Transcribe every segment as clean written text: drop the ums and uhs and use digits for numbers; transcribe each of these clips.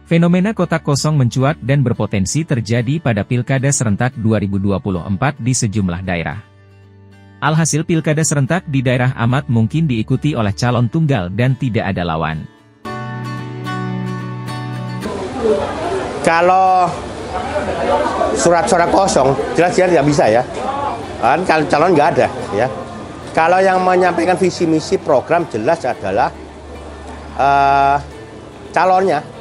Fenomena kotak kosong mencuat dan berpotensi terjadi pada Pilkada serentak 2024 di sejumlah daerah. Alhasil Pilkada serentak di daerah amat mungkin diikuti oleh calon tunggal dan tidak ada lawan. Kalau surat suara kosong, jelas-jelas nggak bisa ya. Kan calon nggak ada ya. Kalau yang menyampaikan visi misi program jelas adalah calonnya.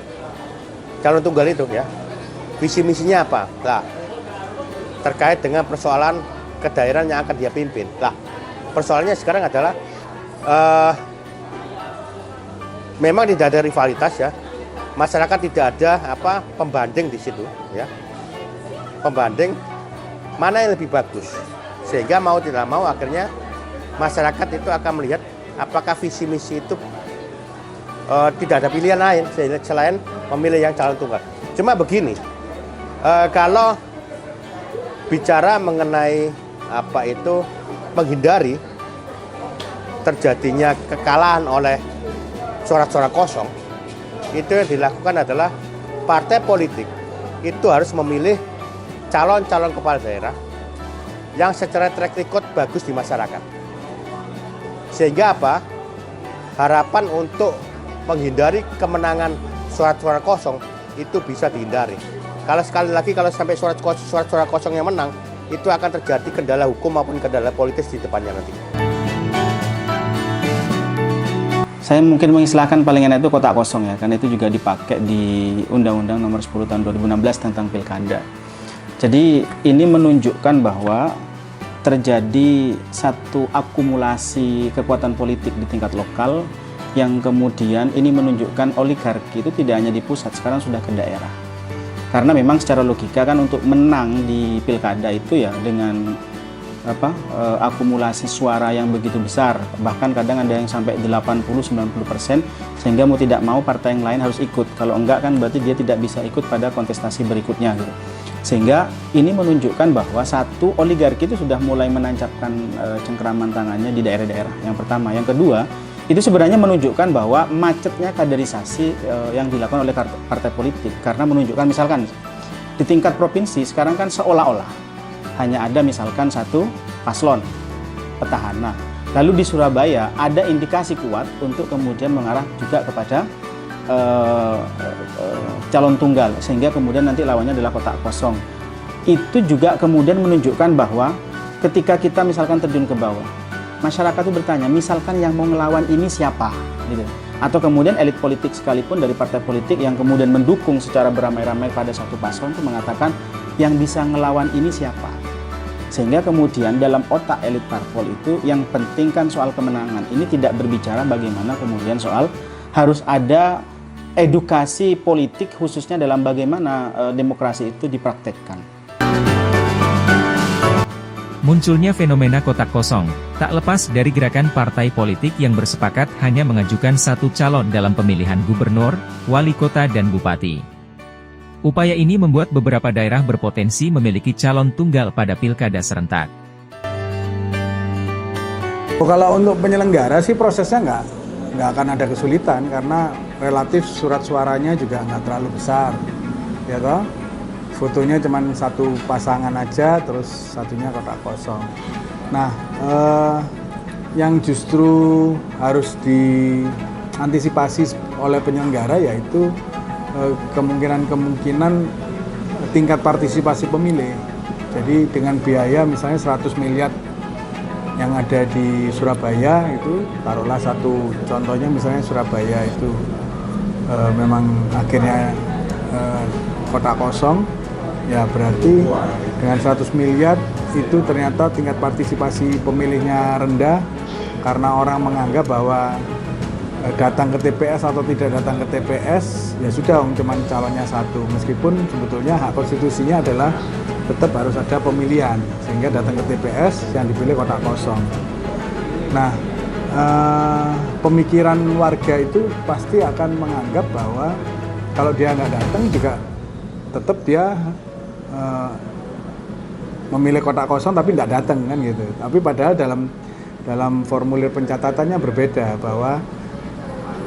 Calon tunggal itu ya, visi misinya apa? Nah, terkait dengan persoalan kedaerahan yang akan dia pimpin. Nah, persoalannya sekarang adalah memang tidak ada rivalitas ya, masyarakat tidak ada pembanding di situ ya, pembanding mana yang lebih bagus, sehingga mau tidak mau akhirnya masyarakat itu akan melihat apakah visi misi itu tidak ada pilihan lain selain memilih yang calon tunggal. Cuma begini, kalau bicara mengenai menghindari terjadinya kekalahan oleh suara-suara kosong, itu yang dilakukan adalah partai politik itu harus memilih calon-calon kepala daerah yang secara track record bagus di masyarakat. Sehingga harapan untuk menghindari kemenangan suara-suara kosong itu bisa dihindari. Kalau sekali lagi kalau sampai suara-suara kosong yang menang, itu akan terjadi kendala hukum maupun kendala politis di depannya nanti. Saya mungkin mengistilahkan paling enak itu kotak kosong ya, karena itu juga dipakai di Undang-Undang Nomor 10 Tahun 2016 tentang Pilkada. Jadi ini menunjukkan bahwa terjadi satu akumulasi kekuatan politik di tingkat lokal yang kemudian ini menunjukkan oligarki itu tidak hanya di pusat, sekarang sudah ke daerah. Karena memang secara logika kan untuk menang di pilkada itu ya dengan akumulasi suara yang begitu besar, bahkan kadang ada yang sampai 80-90%, sehingga mau tidak mau partai yang lain harus ikut. Kalau enggak kan berarti dia tidak bisa ikut pada kontestasi berikutnya gitu. Sehingga ini menunjukkan bahwa satu, oligarki itu sudah mulai menancapkan cengkeraman tangannya di daerah-daerah. Yang pertama, yang kedua, itu sebenarnya menunjukkan bahwa macetnya kaderisasi yang dilakukan oleh partai politik, karena menunjukkan misalkan di tingkat provinsi sekarang kan seolah-olah hanya ada misalkan satu paslon petahana, lalu di Surabaya ada indikasi kuat untuk kemudian mengarah juga kepada calon tunggal, sehingga kemudian nanti lawannya adalah kotak kosong. Itu juga kemudian menunjukkan bahwa ketika kita misalkan terjun ke bawah, masyarakat itu bertanya, misalkan yang mau ngelawan ini siapa? Gitu. Atau kemudian elit politik sekalipun dari partai politik yang kemudian mendukung secara beramai-ramai pada satu paslon itu mengatakan yang bisa ngelawan ini siapa? Sehingga kemudian dalam otak elit parpol itu yang penting kan soal kemenangan. Ini tidak berbicara bagaimana kemudian soal harus ada edukasi politik khususnya dalam bagaimana demokrasi itu dipraktekkan. Munculnya fenomena kotak kosong, tak lepas dari gerakan partai politik yang bersepakat hanya mengajukan satu calon dalam pemilihan gubernur, wali kota dan bupati. Upaya ini membuat beberapa daerah berpotensi memiliki calon tunggal pada pilkada serentak. Kalau untuk penyelenggara sih prosesnya nggak akan ada kesulitan, karena relatif surat suaranya juga nggak terlalu besar, ya toh. Fotonya cuma satu pasangan aja, terus satunya kotak kosong. Nah, yang justru harus diantisipasi oleh penyelenggara yaitu kemungkinan tingkat partisipasi pemilih. Jadi dengan biaya misalnya 100 miliar yang ada di Surabaya itu, taruhlah satu contohnya misalnya Surabaya itu memang akhirnya kotak kosong, ya berarti dengan 100 miliar itu ternyata tingkat partisipasi pemilihnya rendah karena orang menganggap bahwa datang ke TPS atau tidak datang ke TPS ya sudah cuma calonnya satu, meskipun sebetulnya hak konstitusinya adalah tetap harus ada pemilihan, sehingga datang ke TPS yang dipilih kotak kosong. Nah, pemikiran warga itu pasti akan menganggap bahwa kalau dia nggak datang juga tetap dia memilih kotak kosong tapi nggak datang kan gitu. Tapi padahal dalam formulir pencatatannya berbeda, bahwa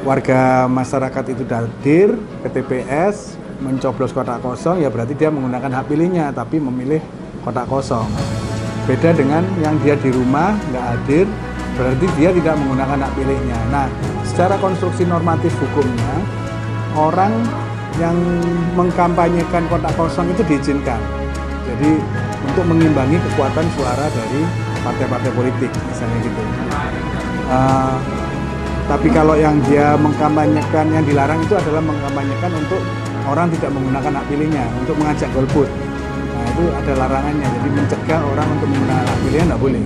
warga masyarakat itu hadir ke TPS mencoblos kotak kosong, ya berarti dia menggunakan hak pilihnya tapi memilih kotak kosong. Beda dengan yang dia di rumah nggak hadir, berarti dia tidak menggunakan hak pilihnya. Nah, secara konstruksi normatif hukumnya, orang yang mengkampanyekan kotak kosong itu diizinkan. Jadi untuk mengimbangi kekuatan suara dari partai-partai politik, misalnya gitu. Tapi kalau yang dia mengkampanyekan, yang dilarang itu adalah mengkampanyekan untuk orang tidak menggunakan hak pilihnya, untuk mengajak golput. Nah, itu ada larangannya, jadi mencegah orang untuk menggunakan hak pilihnya nggak boleh.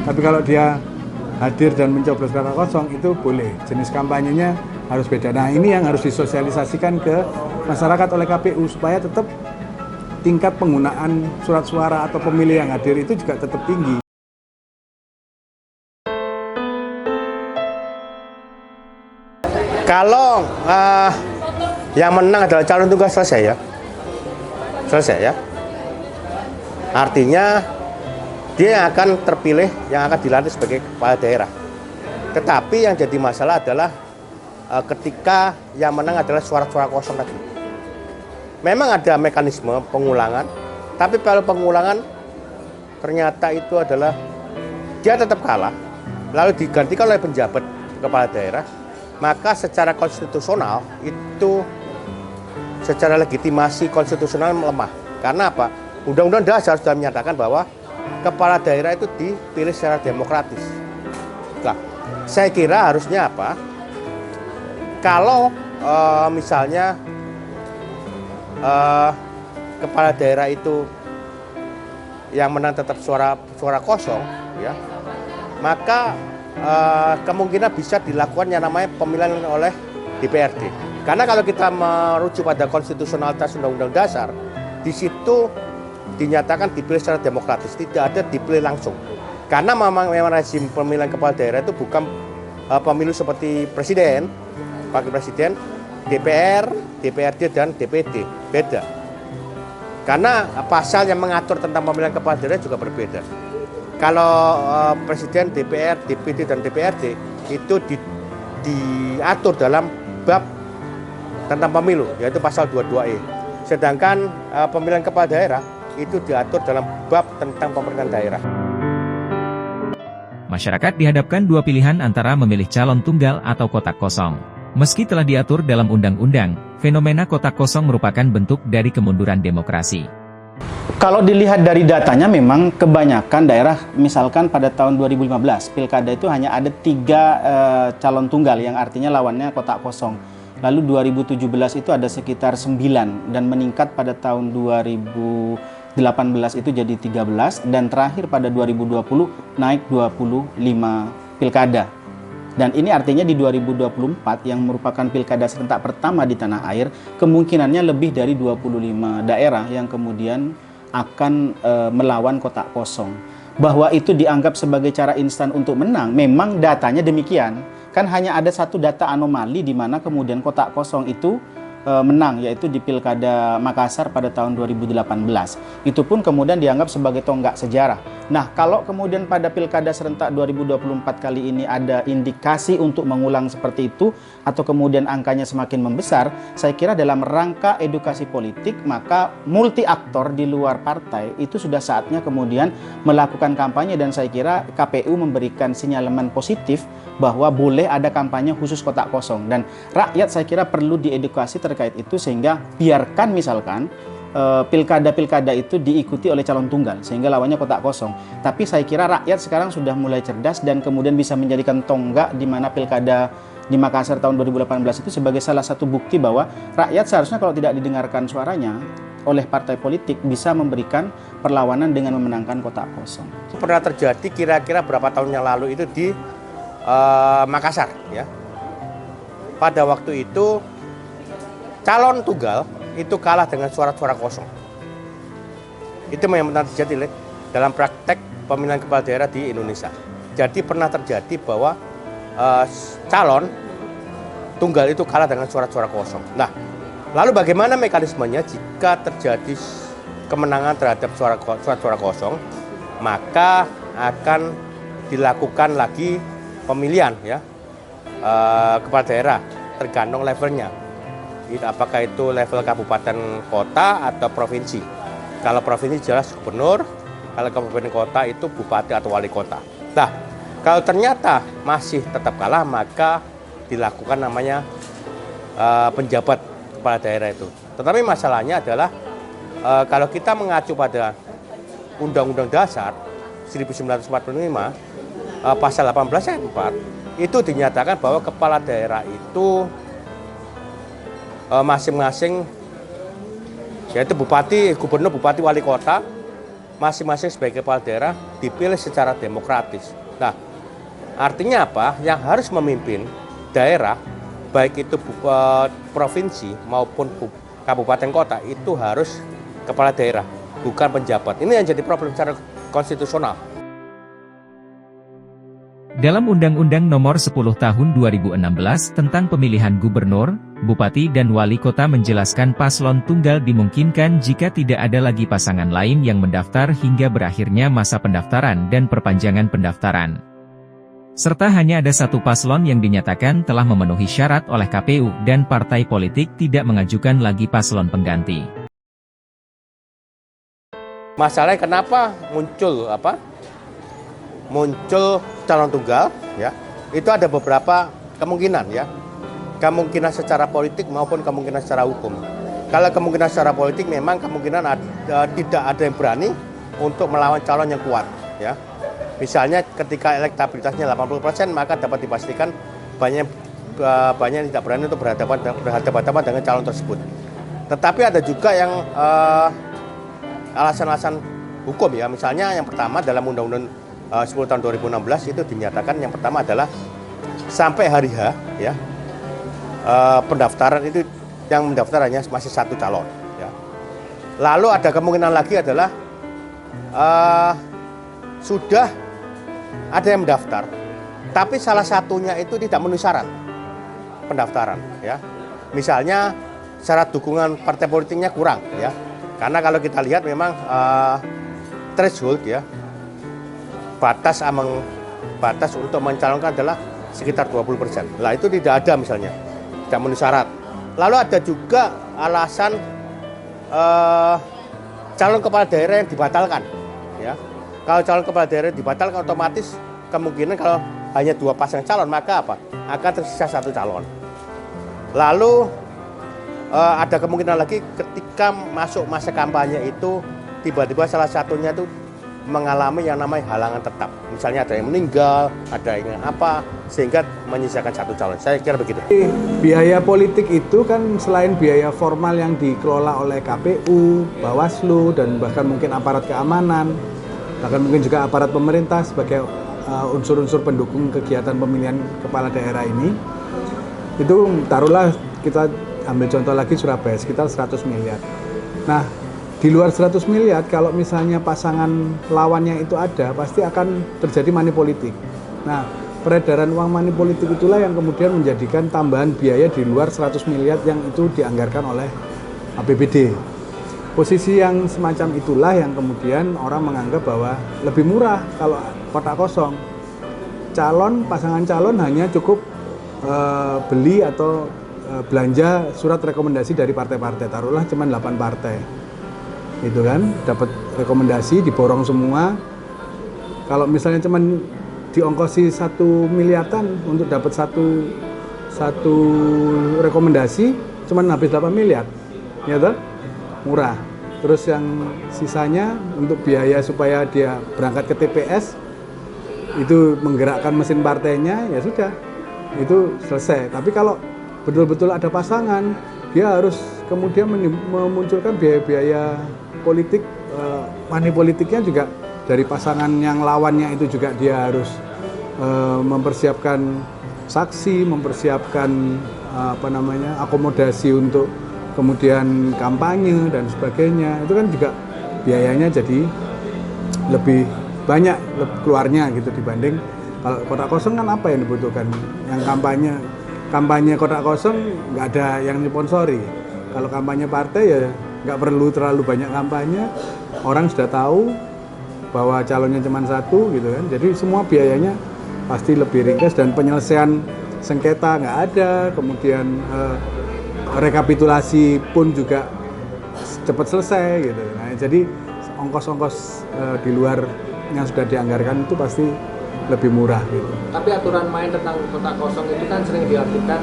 Tapi kalau dia hadir dan mencoblos kotak kosong itu boleh, jenis kampanyenya harus beda. Nah, ini yang harus disosialisasikan ke masyarakat oleh KPU supaya tetap tingkat penggunaan surat suara atau pemilih yang hadir itu juga tetap tinggi. Kalau yang menang adalah calon tunggal selesai ya. Artinya dia yang akan terpilih, yang akan dilantik sebagai kepala daerah. Tetapi yang jadi masalah adalah ketika yang menang adalah suara-suara kosong tadi. Memang ada mekanisme pengulangan, tapi kalau pengulangan ternyata itu adalah dia tetap kalah, lalu digantikan oleh penjabat kepala daerah, maka secara konstitusional itu, secara legitimasi konstitusional melemah. Karena apa? Undang-undang dasar sudah menyatakan bahwa kepala daerah itu dipilih secara demokratis. Nah, saya kira harusnya apa? Kalau misalnya kepala daerah itu yang menang tetap suara kosong, ya, maka kemungkinan bisa dilakukan yang namanya pemilihan oleh DPRD. Karena kalau kita merujuk pada konstitusionalitas Undang-Undang Dasar, di situ dinyatakan dipilih secara demokratis, tidak ada dipilih langsung. Karena memang rezim pemilihan kepala daerah itu bukan pemilu seperti presiden, wakil presiden, DPR, DPRD, dan DPD. Beda. Karena pasal yang mengatur tentang pemilihan kepala daerah juga berbeda. Kalau presiden, DPR, DPD, dan DPRD itu diatur dalam bab tentang pemilu, yaitu pasal 22E. Sedangkan pemilihan kepala daerah itu diatur dalam bab tentang pemerintahan daerah. Masyarakat dihadapkan dua pilihan antara memilih calon tunggal atau kotak kosong. Meski telah diatur dalam undang-undang, fenomena kotak kosong merupakan bentuk dari kemunduran demokrasi. Kalau dilihat dari datanya memang kebanyakan daerah, misalkan pada tahun 2015, pilkada itu hanya ada 3 calon tunggal yang artinya lawannya kotak kosong. Lalu 2017 itu ada sekitar 9 dan meningkat pada tahun 2018 itu jadi 13 dan terakhir pada 2020 naik 25 pilkada. Dan ini artinya di 2024 yang merupakan pilkada serentak pertama di tanah air, kemungkinannya lebih dari 25 daerah yang kemudian akan melawan kotak kosong. Bahwa itu dianggap sebagai cara instan untuk menang, memang datanya demikian. Kan hanya ada satu data anomali di mana kemudian kotak kosong itu menang, yaitu di Pilkada Makassar pada tahun 2018. Itu pun kemudian dianggap sebagai tonggak sejarah. Nah, kalau kemudian pada Pilkada serentak 2024 kali ini ada indikasi untuk mengulang seperti itu, atau kemudian angkanya semakin membesar, saya kira dalam rangka edukasi politik, maka multi aktor di luar partai itu sudah saatnya kemudian melakukan kampanye, dan saya kira KPU memberikan sinyalemen positif bahwa boleh ada kampanye khusus kotak kosong, dan rakyat saya kira perlu diedukasi terkait itu, sehingga biarkan misalkan pilkada-pilkada itu diikuti oleh calon tunggal sehingga lawannya kotak kosong. Tapi saya kira rakyat sekarang sudah mulai cerdas dan kemudian bisa menjadikan tonggak di mana pilkada di Makassar tahun 2018 itu sebagai salah satu bukti bahwa rakyat seharusnya kalau tidak didengarkan suaranya oleh partai politik bisa memberikan perlawanan dengan memenangkan kotak kosong. Pernah terjadi kira-kira berapa tahun yang lalu itu di Makassar, ya. Pada waktu itu calon tunggal itu kalah dengan suara-suara kosong. Itu yang pernah terjadi dalam praktek pemilihan kepala daerah di Indonesia. Jadi pernah terjadi bahwa calon tunggal itu kalah dengan suara-suara kosong. Nah, lalu bagaimana mekanismenya jika terjadi kemenangan terhadap suara-suara kosong? Maka akan dilakukan lagi pemilihan, ya, kepala daerah tergantung levelnya. Apakah itu level kabupaten kota atau provinsi. Kalau provinsi jelas gubernur, kalau kabupaten kota itu bupati atau wali kota. Nah, kalau ternyata masih tetap kalah, maka dilakukan namanya penjabat kepala daerah itu. Tetapi masalahnya adalah kalau kita mengacu pada Undang-Undang Dasar 1945, pasal 18 ayat 4, itu dinyatakan bahwa kepala daerah itu masing-masing, yaitu bupati, gubernur, bupati, wali kota, masing-masing sebagai kepala daerah dipilih secara demokratis. Nah, artinya apa? Yang harus memimpin daerah, baik itu provinsi maupun kabupaten kota, itu harus kepala daerah, bukan penjabat. Ini yang jadi problem secara konstitusional. Dalam Undang-Undang Nomor 10 Tahun 2016 tentang pemilihan gubernur, bupati dan wali kota menjelaskan paslon tunggal dimungkinkan jika tidak ada lagi pasangan lain yang mendaftar hingga berakhirnya masa pendaftaran dan perpanjangan pendaftaran. Serta hanya ada satu paslon yang dinyatakan telah memenuhi syarat oleh KPU dan partai politik tidak mengajukan lagi paslon pengganti. Masalahnya kenapa muncul calon tunggal, ya? Itu ada beberapa kemungkinan, ya. Kemungkinan secara politik maupun kemungkinan secara hukum. Kalau kemungkinan secara politik memang kemungkinan tidak ada yang berani untuk melawan calon yang kuat, ya. Misalnya ketika elektabilitasnya 80%, maka dapat dipastikan banyak yang tidak berani untuk berhadapan dengan calon tersebut. Tetapi ada juga yang alasan-alasan hukum, ya. Misalnya yang pertama dalam Undang-Undang 10 tahun 2016 itu dinyatakan yang pertama adalah sampai hari H, ya, pendaftaran itu yang mendaftar hanya masih satu calon, ya. Lalu ada kemungkinan lagi adalah sudah ada yang mendaftar, tapi salah satunya itu tidak memenuhi syarat pendaftaran, ya. Misalnya syarat dukungan partai politiknya kurang, ya. Karena kalau kita lihat memang threshold, ya, batas untuk mencalonkan adalah sekitar 20%. Lah itu tidak ada misalnya, tidak memenuhi syarat. Lalu ada juga alasan calon kepala daerah yang dibatalkan, ya. Kalau calon kepala daerah dibatalkan, otomatis kemungkinan kalau hanya dua pasang calon, maka apa? Akan tersisa satu calon. Lalu ada kemungkinan lagi ketika masuk masa kampanye itu tiba-tiba salah satunya itu mengalami yang namanya halangan tetap. Misalnya ada yang meninggal, ada yang apa, sehingga menyisakan satu calon. Saya kira begitu. Biaya politik itu kan selain biaya formal yang dikelola oleh KPU, Bawaslu, dan bahkan mungkin aparat keamanan, bahkan mungkin juga aparat pemerintah sebagai unsur-unsur pendukung kegiatan pemilihan kepala daerah ini. Itu taruhlah kita ambil contoh lagi Surabaya, sekitar 100 miliar. Nah, di luar 100 miliar, kalau misalnya pasangan lawannya itu ada, pasti akan terjadi money politik. Nah, peredaran uang money politik itulah yang kemudian menjadikan tambahan biaya di luar 100 miliar yang itu dianggarkan oleh APBD. Posisi yang semacam itulah yang kemudian orang menganggap bahwa lebih murah kalau kotak kosong. Pasangan calon hanya cukup beli atau belanja surat rekomendasi dari partai-partai, taruhlah cuma 8 partai. Itu kan, dapat rekomendasi, diborong semua. Kalau misalnya cuma diongkosi 1 miliaran untuk dapat satu rekomendasi, cuma habis 8 miliar, ya toh? Murah. Terus yang sisanya untuk biaya supaya dia berangkat ke TPS, itu menggerakkan mesin partainya, ya sudah, itu selesai. Tapi kalau betul-betul ada pasangan, dia harus kemudian memunculkan biaya-biaya politik, money politiknya juga dari pasangan yang lawannya itu juga dia harus mempersiapkan saksi, mempersiapkan akomodasi untuk kemudian kampanye dan sebagainya. Itu kan juga biayanya jadi lebih banyak keluarnya gitu dibanding kalau kotak kosong kan apa yang dibutuhkan? Yang kampanye kotak kosong nggak ada yang sponsori. Kalau kampanye partai ya nggak perlu terlalu banyak kampanye, orang sudah tahu bahwa calonnya cuma satu gitu kan. Jadi semua biayanya pasti lebih ringkas dan penyelesaian sengketa nggak ada, kemudian rekapitulasi pun juga cepat selesai gitu. Nah, jadi ongkos-ongkos di luar yang sudah dianggarkan itu pasti lebih murah gitu. Tapi aturan main tentang kota kosong itu kan sering diartikan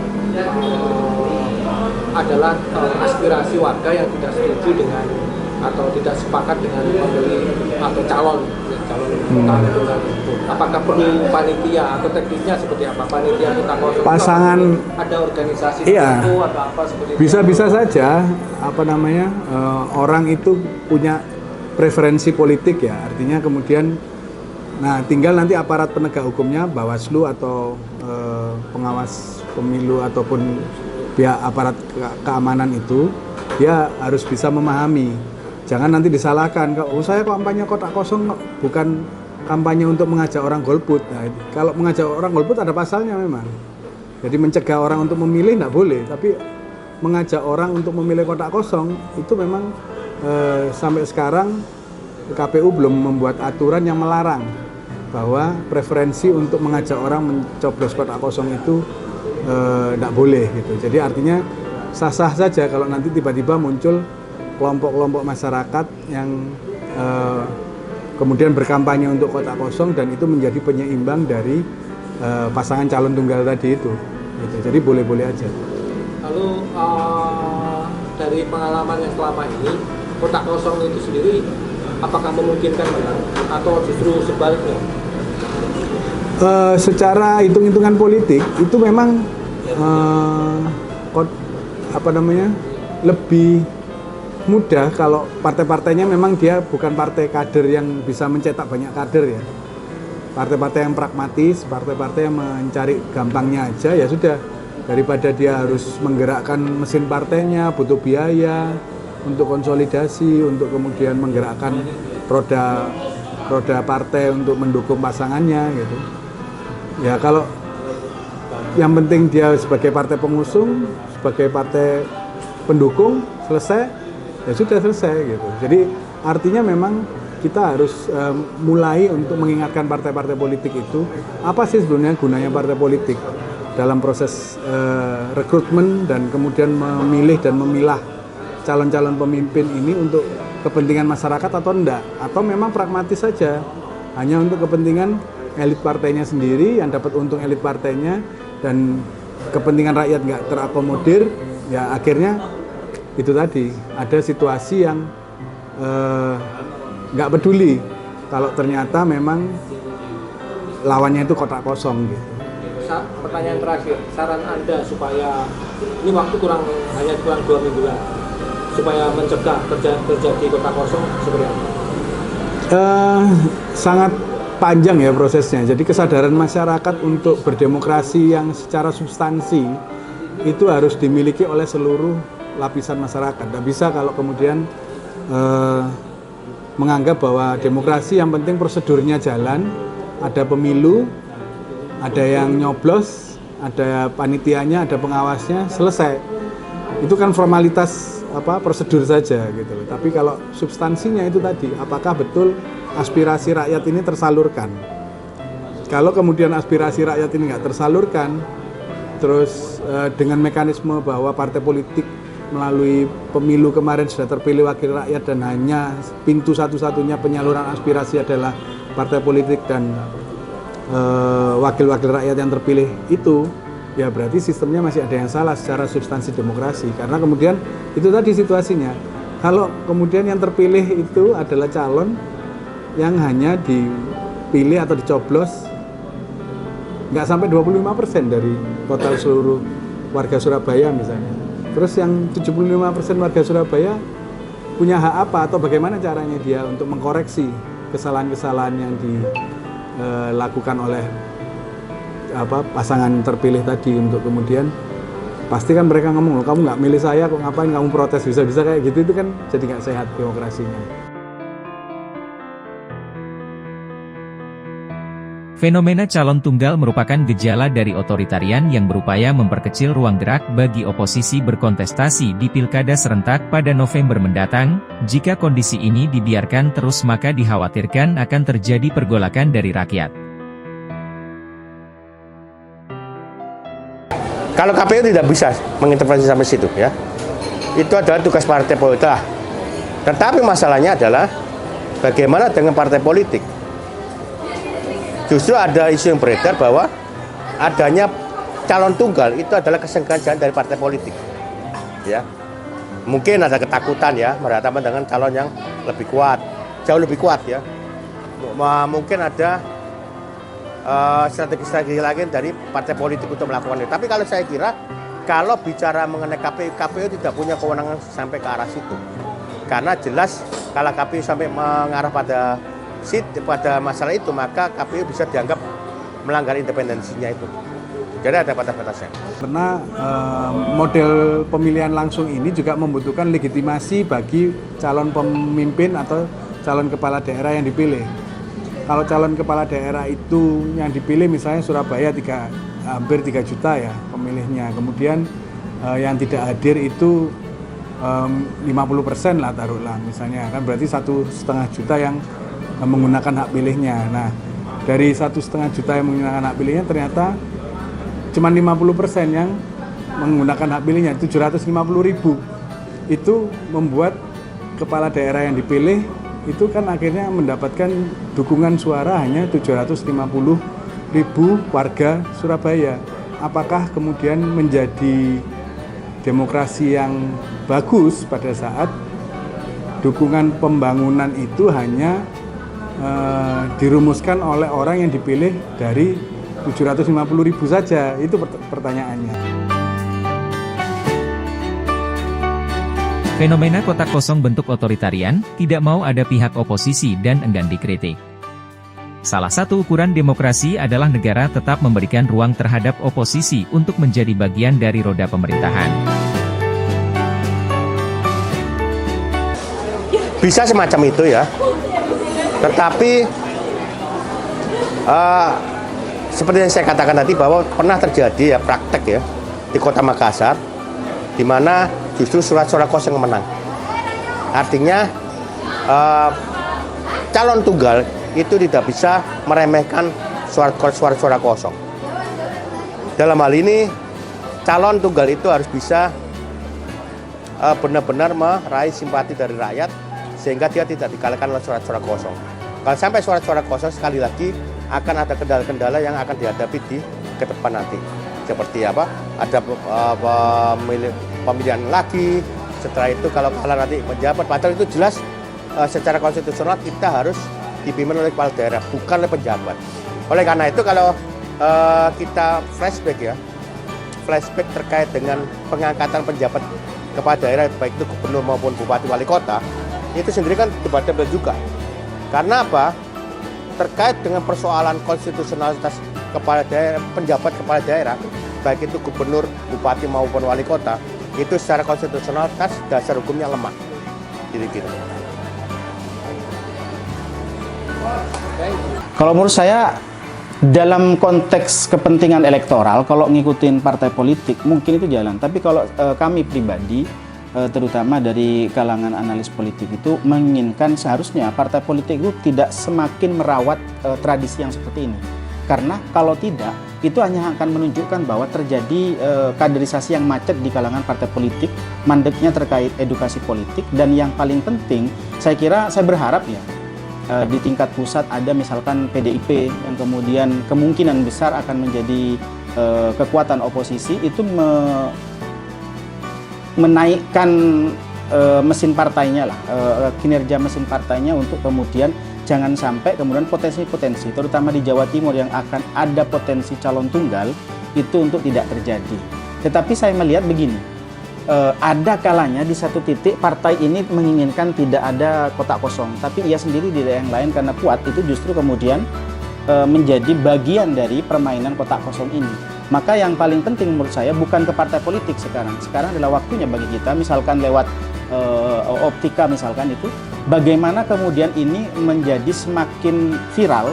adalah aspirasi warga yang tidak setuju dengan atau tidak sepakat dengan pemilih atau calon kota tunggal itu. Apakah perlu panitia atau teknisnya seperti apa? Panitia kota kosong Pasangan ada organisasi iya, tertentu atau apa seperti itu? bisa saja orang itu punya preferensi politik ya, artinya kemudian tinggal nanti aparat penegak hukumnya, Bawaslu atau pengawas pemilu ataupun pihak aparat keamanan itu, dia harus bisa memahami. Jangan nanti disalahkan, saya kampanye kotak kosong bukan kampanye untuk mengajak orang golput. Nah, kalau mengajak orang golput ada pasalnya memang. Jadi mencegah orang untuk memilih tidak boleh, tapi mengajak orang untuk memilih kotak kosong itu memang sampai sekarang KPU belum membuat aturan yang melarang bahwa preferensi untuk mengajak orang mencoblos kotak kosong itu tidak boleh gitu. Jadi artinya sah-sah saja kalau nanti tiba-tiba muncul kelompok-kelompok masyarakat yang kemudian berkampanye untuk kotak kosong dan itu menjadi penyeimbang dari pasangan calon tunggal tadi itu. Gitu. Jadi boleh-boleh aja. Lalu dari pengalaman yang selama ini, kotak kosong itu sendiri apakah memungkinkan atau justru sebaliknya? Secara hitung-hitungan politik itu memang lebih mudah kalau partai-partainya memang dia bukan partai kader yang bisa mencetak banyak kader ya. Partai-partai yang pragmatis, partai-partai yang mencari gampangnya aja ya sudah, daripada dia harus menggerakkan mesin partainya, butuh biaya untuk konsolidasi, untuk kemudian menggerakkan roda partai untuk mendukung pasangannya gitu. Ya kalau yang penting dia sebagai partai pengusung, sebagai partai pendukung selesai, ya sudah selesai gitu. Jadi artinya memang kita harus mulai untuk mengingatkan partai-partai politik itu apa sih sebenarnya gunanya partai politik dalam proses rekrutmen dan kemudian memilih dan memilah calon-calon pemimpin ini untuk kepentingan masyarakat atau enggak, atau memang pragmatis saja hanya untuk kepentingan elit partainya sendiri yang dapat untung elit partainya dan kepentingan rakyat nggak terakomodir, ya akhirnya itu tadi ada situasi yang nggak peduli kalau ternyata memang lawannya itu kotak kosong gitu. Pertanyaan terakhir, saran Anda supaya ini waktu hanya kurang 2 mingguan supaya mencegah terjadi kotak kosong seperti apa? Sangat panjang ya prosesnya. Jadi kesadaran masyarakat untuk berdemokrasi yang secara substansi itu harus dimiliki oleh seluruh lapisan masyarakat. Tidak bisa kalau kemudian menganggap bahwa demokrasi yang penting prosedurnya jalan, ada pemilu, ada yang nyoblos, ada panitianya, ada pengawasnya, selesai. Itu kan formalitas prosedur saja gitu. Tapi kalau substansinya itu tadi, apakah betul aspirasi rakyat ini tersalurkan? Kalau kemudian aspirasi rakyat ini nggak tersalurkan, terus dengan mekanisme bahwa partai politik melalui pemilu kemarin sudah terpilih wakil rakyat dan hanya pintu satu-satunya penyaluran aspirasi adalah partai politik dan wakil-wakil rakyat yang terpilih itu, ya berarti sistemnya masih ada yang salah secara substansi demokrasi. Karena kemudian itu tadi situasinya, kalau kemudian yang terpilih itu adalah calon yang hanya dipilih atau dicoblos nggak sampai 25% dari total seluruh warga Surabaya misalnya. Terus yang 75% warga Surabaya punya hak apa atau bagaimana caranya dia untuk mengkoreksi kesalahan-kesalahan yang dilakukan oleh pasangan terpilih tadi, untuk kemudian pasti kan mereka ngomong, loh kamu nggak milih saya kok ngapain kamu protes, bisa-bisa kayak gitu, itu kan jadi nggak sehat demokrasinya. Fenomena calon tunggal merupakan gejala dari otoritarian yang berupaya memperkecil ruang gerak bagi oposisi berkontestasi di pilkada serentak pada November mendatang. Jika kondisi ini dibiarkan terus maka dikhawatirkan akan terjadi pergolakan dari rakyat. Kalau KPU tidak bisa mengintervensi sampai situ ya. Itu adalah tugas partai politik. Tetapi masalahnya adalah bagaimana dengan partai politik. Justru ada isu yang beredar bahwa adanya calon tunggal itu adalah kesengajaan dari partai politik. Ya. Mungkin ada ketakutan ya berhadapan dengan calon yang lebih kuat, jauh lebih kuat ya. Mungkin ada strategi-strategi lain dari partai politik untuk melakukan itu. Tapi kalau saya kira kalau bicara mengenai KPU tidak punya kewenangan sampai ke arah situ. Karena jelas kalau KPU sampai mengarah pada masalah itu, maka KPU bisa dianggap melanggar independensinya itu. Jadi ada batas-batasnya. Karena model pemilihan langsung ini juga membutuhkan legitimasi bagi calon pemimpin atau calon kepala daerah yang dipilih. Kalau calon kepala daerah itu yang dipilih misalnya Surabaya hampir 3 juta ya pemilihnya. Kemudian yang tidak hadir itu 50% lah taruhlah misalnya, kan berarti 1,5 juta yang menggunakan hak pilihnya. Nah, dari 1,5 juta yang menggunakan hak pilihnya ternyata cuma 50% yang menggunakan hak pilihnya, 750.000. Itu membuat kepala daerah yang dipilih itu kan akhirnya mendapatkan dukungan suara hanya 750.000 warga Surabaya. Apakah kemudian menjadi demokrasi yang bagus pada saat dukungan pembangunan itu hanya dirumuskan oleh orang yang dipilih dari 750.000 saja? Itu pertanyaannya. Fenomena kotak kosong bentuk otoritarian, tidak mau ada pihak oposisi dan enggan dikritik. Salah satu ukuran demokrasi adalah negara tetap memberikan ruang terhadap oposisi untuk menjadi bagian dari roda pemerintahan. Bisa semacam itu ya. Tetapi seperti yang saya katakan tadi bahwa pernah terjadi ya praktek ya di Kota Makassar, di mana justru surat-suara kosong yang menang. Artinya calon tunggal itu tidak bisa meremehkan suara-suara kosong. Dalam hal ini calon tunggal itu harus bisa benar-benar meraih simpati dari rakyat sehingga dia tidak dikalahkan oleh suara-suara kosong. Kalau sampai suara-suara kosong, sekali lagi akan ada kendala-kendala yang akan dihadapi ke depan nanti. Seperti apa? Ada pemilihan lagi. Setelah itu kalau kalah nanti menjabat, padahal itu jelas secara konstitusional kita harus dipimpin oleh kepala daerah, bukan oleh penjabat. Oleh karena itu kalau kita flashback terkait dengan pengangkatan penjabat kepala daerah, baik itu gubernur maupun bupati wali kota, itu sendiri kan debat-debat juga. Karena apa? Terkait dengan persoalan konstitusionalitas kepala daerah, penjabat kepala daerah, baik itu gubernur, bupati maupun wali kota, itu secara konstitusionalitas dasar hukumnya lemah. Gitu. Kalau menurut saya dalam konteks kepentingan elektoral, kalau ngikutin partai politik mungkin itu jalan. Tapi kalau kami pribadi, terutama dari kalangan analis politik itu menginginkan seharusnya partai politik itu tidak semakin merawat tradisi yang seperti ini. Karena kalau tidak, itu hanya akan menunjukkan bahwa terjadi kaderisasi yang macet di kalangan partai politik, mandeknya terkait edukasi politik, dan yang paling penting, saya berharap ya, di tingkat pusat ada misalkan PDIP yang kemudian kemungkinan besar akan menjadi kekuatan oposisi, itu menaikkan mesin partainya lah, kinerja mesin partainya untuk kemudian jangan sampai kemudian potensi-potensi, terutama di Jawa Timur yang akan ada potensi calon tunggal, itu untuk tidak terjadi. Tetapi saya melihat begini, ada kalanya di satu titik partai ini menginginkan tidak ada kotak kosong, tapi ia sendiri di daerah yang lain karena kuat, itu justru kemudian menjadi bagian dari permainan kotak kosong ini. Maka yang paling penting menurut saya bukan ke partai politik sekarang adalah waktunya bagi kita, misalkan lewat optika misalkan itu, bagaimana kemudian ini menjadi semakin viral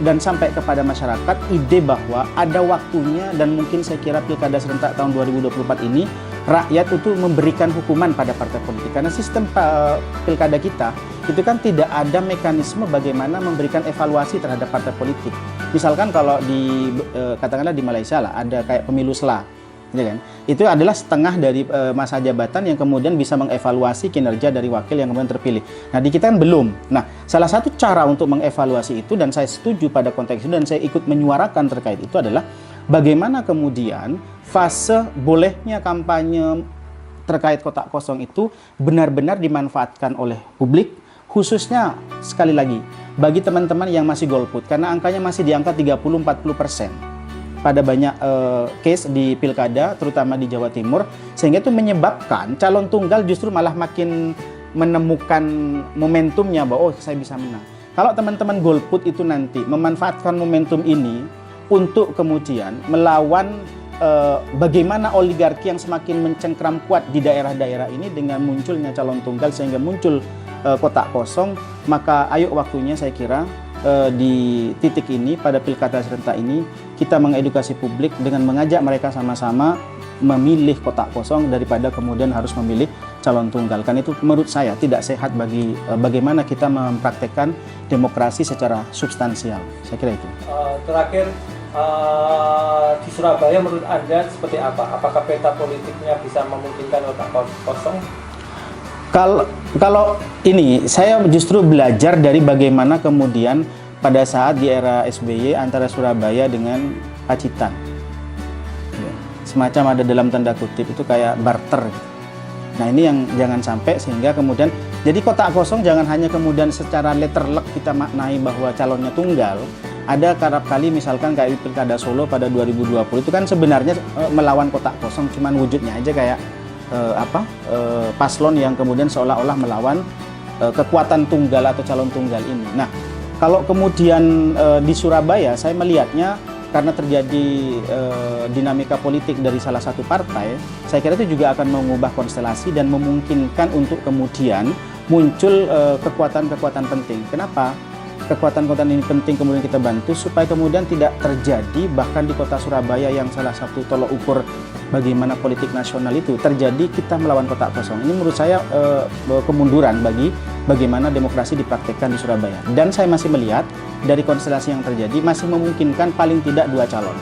dan sampai kepada masyarakat ide bahwa ada waktunya, dan mungkin saya kira pilkada serentak tahun 2024 ini rakyat itu memberikan hukuman pada partai politik, karena sistem pilkada kita itu kan tidak ada mekanisme bagaimana memberikan evaluasi terhadap partai politik. Misalkan kalau di katakanlah di Malaysia lah ada kayak pemilu SELA, gitu kan? Itu adalah setengah dari masa jabatan yang kemudian bisa mengevaluasi kinerja dari wakil yang kemudian terpilih. Nah, di kita kan belum. Nah, salah satu cara untuk mengevaluasi itu, dan saya setuju pada konteks itu dan saya ikut menyuarakan terkait itu adalah bagaimana kemudian fase bolehnya kampanye terkait kotak kosong itu benar-benar dimanfaatkan oleh publik, khususnya sekali lagi bagi teman-teman yang masih golput, karena angkanya masih di angka 30-40% pada banyak case di pilkada, terutama di Jawa Timur, sehingga itu menyebabkan calon tunggal justru malah makin menemukan momentumnya bahwa oh saya bisa menang. Kalau teman-teman golput itu nanti memanfaatkan momentum ini untuk kemudian melawan bagaimana oligarki yang semakin mencengkram kuat di daerah-daerah ini dengan munculnya calon tunggal sehingga muncul kotak kosong, maka ayo waktunya saya kira di titik ini pada pilkada serentak ini kita mengedukasi publik dengan mengajak mereka sama-sama memilih kotak kosong daripada kemudian harus memilih calon tunggal. Kan itu menurut saya tidak sehat bagi bagaimana kita mempraktekkan demokrasi secara substansial. Saya kira itu. Terakhir, di Surabaya menurut Anda seperti apa? Apakah peta politiknya bisa memungkinkan kotak kosong? Kalau ini saya justru belajar dari bagaimana kemudian pada saat di era SBY antara Surabaya dengan Pacitan, semacam ada dalam tanda kutip itu kayak barter. Nah ini yang jangan sampai sehingga kemudian jadi kotak kosong jangan hanya kemudian secara letterlek kita maknai bahwa calonnya tunggal. Ada kerap kali misalkan kayak di Pilkada Solo pada 2020 itu kan sebenarnya melawan kotak kosong, cuman wujudnya aja kayak paslon yang kemudian seolah-olah melawan kekuatan tunggal atau calon tunggal ini. Nah, kalau kemudian di Surabaya saya melihatnya karena terjadi dinamika politik dari salah satu partai, saya kira itu juga akan mengubah konstelasi dan memungkinkan untuk kemudian muncul kekuatan-kekuatan penting. Kenapa? Kekuatan-kekuatan ini penting kemudian kita bantu supaya kemudian tidak terjadi bahkan di kota Surabaya yang salah satu tolok ukur bagaimana politik nasional itu terjadi kita melawan kotak kosong. Ini menurut saya kemunduran bagi bagaimana demokrasi dipraktekkan di Surabaya. Dan saya masih melihat dari konstelasi yang terjadi masih memungkinkan paling tidak 2 calon.